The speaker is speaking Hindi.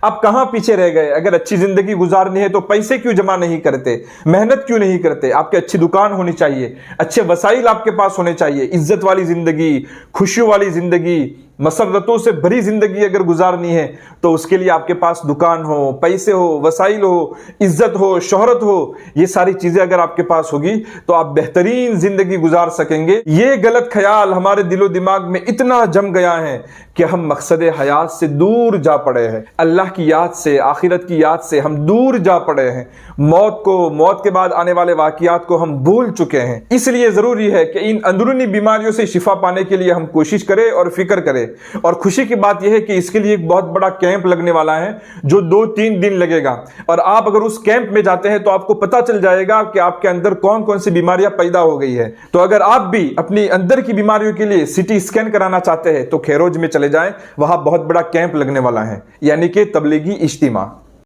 आप कहां पीछे रह गए? अगर अच्छी जिंदगी गुजारनी है तो पैसे क्यों जमा नहीं करते, मेहनत क्यों नहीं करते? आपकी अच्छी दुकान होनी चाहिए, अच्छे वसाइल आपके पास होने चाहिए, इज्जत वाली जिंदगी, खुशियों वाली जिंदगी, मसरतों से भरी जिंदगी अगर गुजारनी है तो उसके लिए आपके पास दुकान हो, पैसे हो, वसाइल हो, इज्जत हो, शोहरत हो, ये सारी चीजें अगर आपके पास होगी तो आप बेहतरीन जिंदगी गुजार सकेंगे। ये गलत ख्याल हमारे दिलो दिमाग में इतना जम गया है कि हम मकसद हयात से दूर जा पड़े हैं, अल्लाह की याद से, आखिरत की याद से हम दूर जा पड़े हैं, मौत को, मौत के बाद आने वाले वाकयात को हम भूल चुके हैं। इसलिए जरूरी है कि इन अंदरूनी बीमारियों से शिफा पाने के लिए हम कोशिश करें और फिक्र करें। और खुशी की बात यह है कि इसके लिए एक बहुत बड़ा कैंप लगने वाला है जो 2-3 दिन लगेगा, और आप अगर उस कैंप में जाते हैं तो आपको पता चल जाएगा कि आपके अंदर कौन कौन सी बीमारियां पैदा हो गई है। तो अगर आप भी अपनी अंदर की बीमारियों के लिए सिटी स्कैन कराना चाहते हैं तो खैरोज में चले जाएं, वहां बहुत बड़ा कैंप लगने वाला है, यानी कि तबलीगी इज्तिमा।